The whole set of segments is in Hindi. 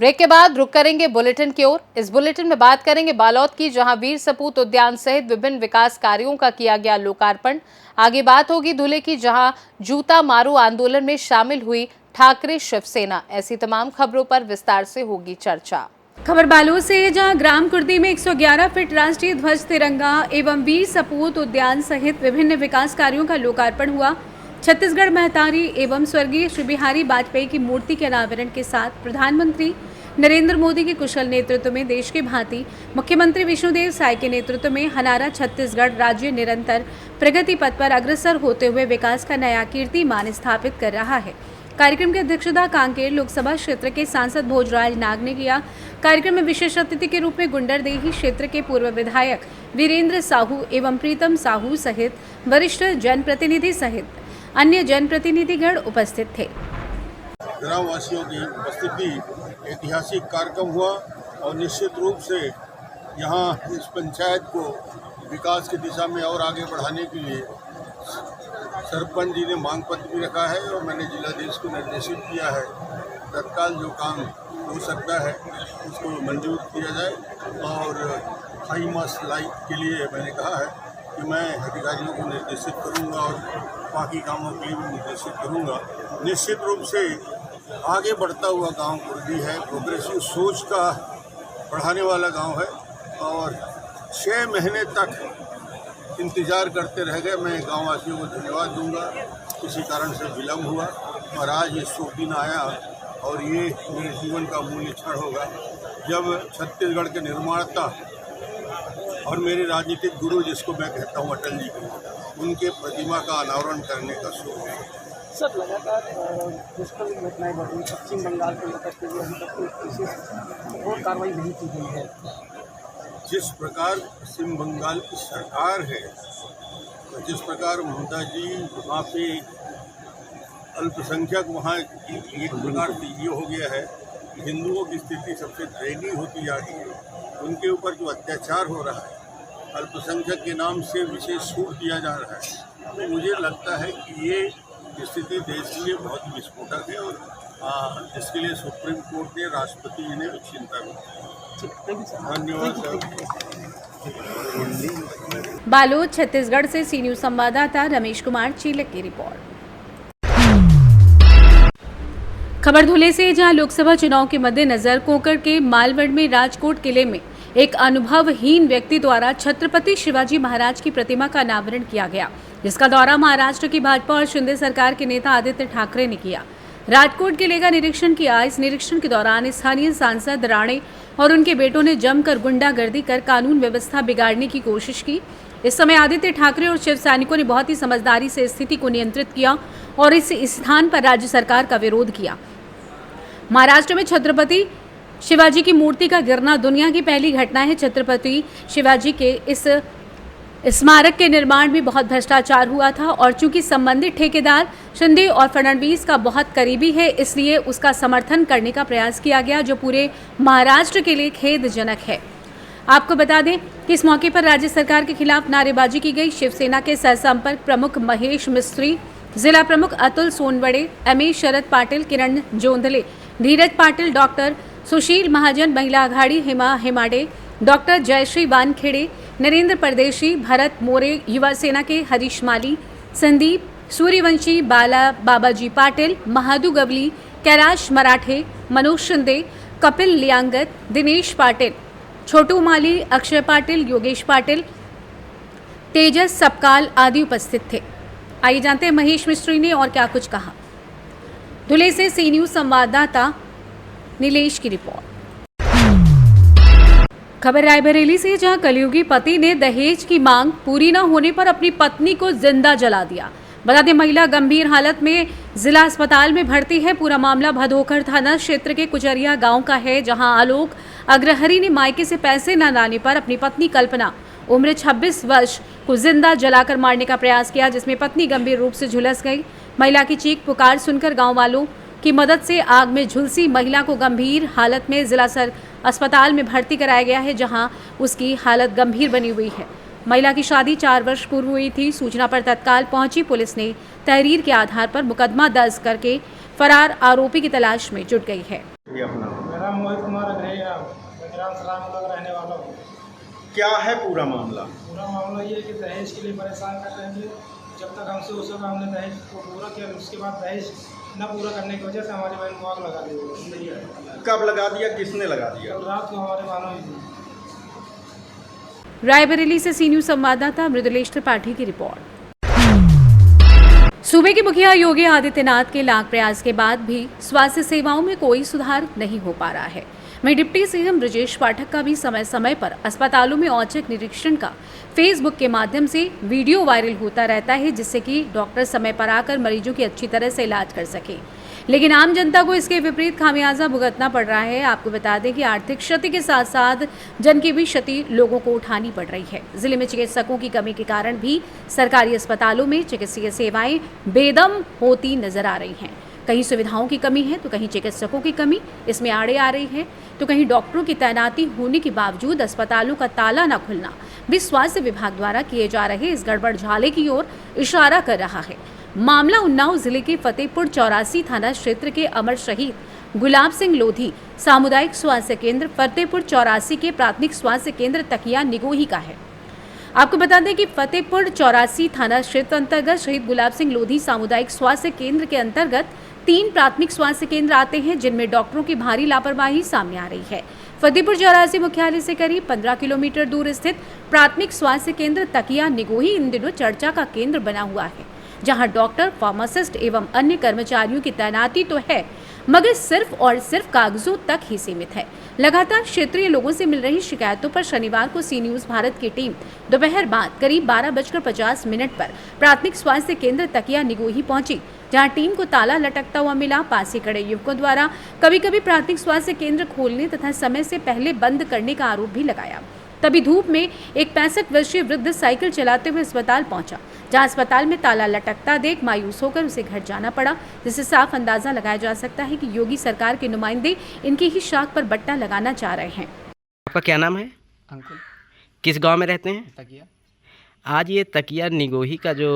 ब्रेक के बाद रुक करेंगे बुलेटिन की ओर। इस बुलेटिन में बात करेंगे बालोद की, जहां वीर सपूत उद्यान सहित विभिन्न विकास कार्यों का किया गया लोकार्पण। आगे बात होगी धुले की, जहां जूता मारो आंदोलन में शामिल हुई ठाकरे शिवसेना। ऐसी तमाम खबरों पर विस्तार से होगी चर्चा। खबर बालोद से है, जहां ग्राम कुर्दी में 111 फीट राष्ट्रीय ध्वज तिरंगा एवं वीर सपूत उद्यान सहित विभिन्न विकास कार्यों का लोकार्पण हुआ। छत्तीसगढ़ महतारी एवं स्वर्गीय श्री बिहारी वाजपेयी की मूर्ति के अनावरण के साथ प्रधानमंत्री नरेंद्र मोदी के कुशल नेतृत्व में देश के भांति मुख्यमंत्री विष्णुदेव साय के नेतृत्व में हनारा छत्तीसगढ़ राज्य निरंतर प्रगति पथ पर अग्रसर होते हुए विकास का नया कीर्तिमान स्थापित कर रहा है। कार्यक्रम की अध्यक्षता कांकेर लोकसभा क्षेत्र के सांसद भोजराज नाग ने किया। कार्यक्रम में विशेष अतिथि के रूप में गुंडरदेही क्षेत्र के पूर्व विधायक वीरेंद्र साहू एवं प्रीतम साहू सहित वरिष्ठ जनप्रतिनिधि सहित अन्य जनप्रतिनिधिगण उपस्थित थे। ग्रामवासियों की उपस्थिति ऐतिहासिक कार्यक्रम हुआ और निश्चित रूप से यहाँ इस पंचायत को विकास की दिशा में और आगे बढ़ाने के लिए सरपंच जी ने मांग पत्र भी रखा है और मैंने जिलाधीश को निर्देशित किया है तत्काल जो काम हो सकता है उसको मंजूर किया जाए। और हाई मास लाइट के लिए मैंने कहा है कि मैं अधिकारियों को निर्देशित करूंगा और बाकी कामों के लिए भी निर्देशित करूंगा। निश्चित रूप से आगे बढ़ता हुआ गांव कुर्दी है, प्रोग्रेसिव सोच का बढ़ाने वाला गांव है और 6 महीने तक इंतज़ार करते रह गए। मैं गांववासियों को धन्यवाद दूंगा, किसी कारण से विलम्ब हुआ और आज ये शुभ दिन आया और ये मेरे जीवन का मूल्य क्षण होगा जब छत्तीसगढ़ के निर्माता और मेरे राजनीतिक गुरु जिसको मैं कहता हूँ अटल जी को, उनके प्रतिमा का अनावरण करने का शुभ है। सर, लगातार दुष्कर्म घटनाएं बढ़ रही, पश्चिम बंगाल को लेकर के अभी तक कोई विशेष और कार्रवाई नहीं की गई है। जिस प्रकार पश्चिम बंगाल की सरकार है, जिस प्रकार ममता जी वहाँ पे अल्पसंख्यक वहाँ एक प्रकार से ये हो गया है, हिंदुओं की स्थिति सबसे दयनीय होती जा रही है। उनके ऊपर जो अत्याचार हो रहा है, अल्पसंख्यक के नाम से विशेष छूट दिया जा रहा है, तो मुझे लगता है कि ये स्थिति देश के लिए बहुत ही विस्फोटक है और इसके लिए सुप्रीम कोर्ट ने, राष्ट्रपति जी ने चिंता की। धन्यवाद सर। बालोद छत्तीसगढ़ से सी न्यूज संवाददाता रमेश कुमार चीलक की रिपोर्ट। खबर धुले से, जहां लोकसभा चुनाव के मद्देनजर कोकर के मालवड़ में राजकोट किले में एक अनुभवहीन व्यक्ति द्वारा छत्रपति शिवाजी महाराज की प्रतिमा का अनावरण किया गया, जिसका दौरा महाराष्ट्र की भाजपा और शिंदे सरकार के नेता आदित्य ठाकरे ने किया। राजकोट किले का निरीक्षण किया। इस निरीक्षण के दौरान स्थानीय सांसद राणे और उनके बेटों ने जमकर गुंडागर्दी कर कानून व्यवस्था बिगाड़ने की कोशिश की। इस समय आदित्य ठाकरे और शिव सैनिकों ने बहुत ही समझदारी से स्थिति को नियंत्रित किया और इस स्थान पर राज्य सरकार का विरोध किया। महाराष्ट्र में छत्रपति शिवाजी की मूर्ति का गिरना दुनिया की पहली घटना है। छत्रपति शिवाजी के इस स्मारक के निर्माण में बहुत भ्रष्टाचार हुआ था और चूंकि संबंधित ठेकेदार शिंदे और फडणवीस का बहुत करीबी है, इसलिए उसका समर्थन करने का प्रयास किया गया, जो पूरे महाराष्ट्र के लिए खेदजनक है। आपको बता दें कि इस मौके पर राज्य सरकार के खिलाफ नारेबाजी की गई। शिवसेना के सहसंपर्क प्रमुख महेश मिस्त्री, जिला प्रमुख अतुल सोनवड़े, एमए शरद पाटिल, किरण जोंधले, धीरज पाटिल, डॉक्टर सुशील महाजन, महिला आघाड़ी हेमा हेमाडे, डॉक्टर जयश्री वानखेड़े, नरेंद्र परदेशी, भरत मोरे, युवा सेना के हरीश माली, संदीप सूर्यवंशी, बाला बाबाजी पाटिल, महादू गवली, कैलाश मराठे, मनोज शिंदे, कपिल लियांगत, दिनेश पाटिल, छोटू माली, अक्षय पाटिल, योगेश पाटिल, तेजस सबकाल आदि उपस्थित थे। आइए जानते हैं महेश मिस्त्री ने और क्या कुछ कहा। धुले से सी न्यूज संवाददाता नीलेश की रिपोर्ट। खबर रायबरेली से, जहां कलयुगी पति ने दहेज की मांग पूरी न होने पर अपनी पत्नी को जिंदा जला दिया। बता दें, महिला गंभीर हालत में जिला अस्पताल में भर्ती है। पूरा मामला भदोखर थाना क्षेत्र के कुचरिया गांव का है, जहां आलोक अग्रहरी ने मायके से पैसे न लाने पर अपनी पत्नी कल्पना उम्र 26 वर्ष को जिंदा जलाकर मारने का प्रयास किया, जिसमें पत्नी गंभीर रूप से झुलस गई। महिला की चीख पुकार सुनकर गांव वालों की मदद से आग में झुलसी महिला को गंभीर हालत में जिला अस्पताल में भर्ती कराया गया है, जहां उसकी हालत गंभीर बनी हुई है। महिला की शादी 4 वर्ष पूर्व हुई थी। सूचना पर तत्काल पहुंची पुलिस ने तहरीर के आधार पर मुकदमा दर्ज करके फरार आरोपी की तलाश में जुट गई है। मेरा नाम मोहित कुमार अग्रहिया, बजराम सलाम का रहने वाला हूँ। क्या है पूरा मामला? पूरा मामला ये है कि दहेज के लिए परेशान कर रहे थे। जब तक हमसे उस समय हमने दहेज को पूरा किया, उसके बाद दहेज न पूरा करने की वजह से हमारी बहन को आग लगा दी। कब लगा दिया, किसने लगा दिया? और रात को हमारे बहनों ही रायबरेली से सी न्यूज संवाददाता मृदुलेश त्रिपाठी की रिपोर्ट। सूबे के मुखिया योगी आदित्यनाथ के लाख प्रयास के बाद भी स्वास्थ्य सेवाओं में कोई सुधार नहीं हो पा रहा है। वहीं डिप्टी सीएम ब्रजेश पाठक का भी समय समय पर अस्पतालों में औचक निरीक्षण का फेसबुक के माध्यम से वीडियो वायरल होता रहता है, जिससे कि डॉक्टर समय पर आकर मरीजों की अच्छी तरह से इलाज कर सके। लेकिन आम जनता को इसके विपरीत खामियाजा भुगतना पड़ रहा है। आपको बता दें कि आर्थिक क्षति के साथ साथ जन की भी क्षति लोगों को उठानी पड़ रही है। जिले में चिकित्सकों की कमी के कारण भी सरकारी अस्पतालों में चिकित्सीय सेवाएं बेदम होती नजर आ रही हैं। कहीं सुविधाओं की कमी है तो कहीं चिकित्सकों की कमी इसमें आड़े आ रही है, तो कहीं डॉक्टरों की तैनाती होने के बावजूद अस्पतालों का ताला न खुलना भी स्वास्थ्य विभाग द्वारा किए जा रहे इस गड़बड़झाले की ओर इशारा कर रहा है। मामला उन्नाव जिले के फतेहपुर 84 थाना क्षेत्र के अमर शहीद गुलाब सिंह लोधी सामुदायिक स्वास्थ्य केंद्र फतेहपुर 84 के प्राथमिक स्वास्थ्य केंद्र तकिया निगोही का है। आपको बता दें कि फतेहपुर 84 थाना क्षेत्र अंतर्गत शहीद गुलाब सिंह लोधी सामुदायिक स्वास्थ्य केंद्र के अंतर्गत 3 प्राथमिक स्वास्थ्य केंद्र आते हैं, जिनमें डॉक्टरों की भारी लापरवाही सामने आ रही है। फतेहपुर 84 मुख्यालय से करीब 15 किलोमीटर दूर स्थित प्राथमिक स्वास्थ्य केंद्र तकिया निगोही इन दिनों चर्चा का केंद्र बना हुआ है, जहां डॉक्टर, फार्मासिस्ट एवं अन्य कर्मचारियों की तैनाती तो है, मगर सिर्फ और सिर्फ कागजों तक ही सीमित है। लगातार क्षेत्रीय लोगों से मिल रही शिकायतों पर शनिवार को सी न्यूज भारत की टीम दोपहर बाद करीब 12:50 पर प्राथमिक स्वास्थ्य केंद्र तकिया निगोही पहुंची, जहां टीम को ताला लटकता हुआ मिला। पास ही खड़े युवकों द्वारा कभी कभी प्राथमिक स्वास्थ्य केंद्र खोलने तथा समय से पहले बंद करने का आरोप भी लगाया। तभी धूप में एक 65 वर्षीय वृद्ध साइकिल चलाते हुए अस्पताल पहुंचा, जहां अस्पताल में ताला लटकता देख मायूस होकर उसे घर जाना पड़ा, जिससे साफ अंदाजा लगाया जा सकता है कि योगी सरकार के नुमाइंदे इनकी ही शाख पर बट्टा लगाना चाह रहे हैं। आपका क्या नाम है? अंकुल किस गांव में रहते हैं? तकिया। आज ये तकिया निगोही का जो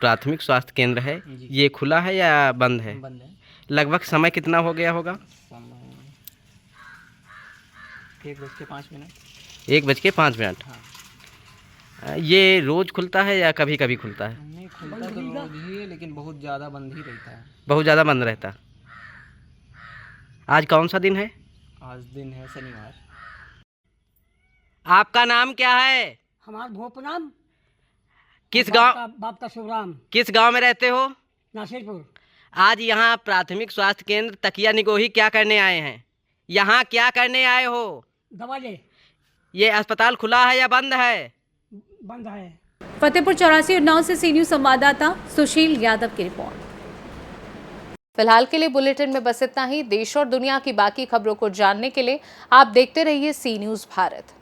प्राथमिक स्वास्थ्य केंद्र है, ये खुला है या बंद है? बंद है। लगभग समय कितना हो गया होगा? 1:05। 1:05। ये रोज खुलता है या कभी कभी खुलता है? नहीं खुलता तो रोज ही है, लेकिन बहुत ज़्यादा बंद ही रहता है। बहुत ज़्यादा बंद रहता। आज कौन सा दिन है? आज दिन है शनिवार। आपका नाम क्या है? हमारा भोपनाम किस गांव? बाप का शिवराम, किस गांव में रहते हो? नासिरपुर। आज यहाँ प्राथमिक स्वास्थ्य केंद्र तकिया निगोही क्या करने आए हैं? यहाँ क्या करने आए हो? दवा ले। ये अस्पताल खुला है या बंद है? बंद है। फतेहपुर 84 उन्नाव से सी न्यूज संवाददाता सुशील यादव की रिपोर्ट। फिलहाल के लिए बुलेटिन में बस इतना ही। देश और दुनिया की बाकी खबरों को जानने के लिए आप देखते रहिए सी न्यूज भारत।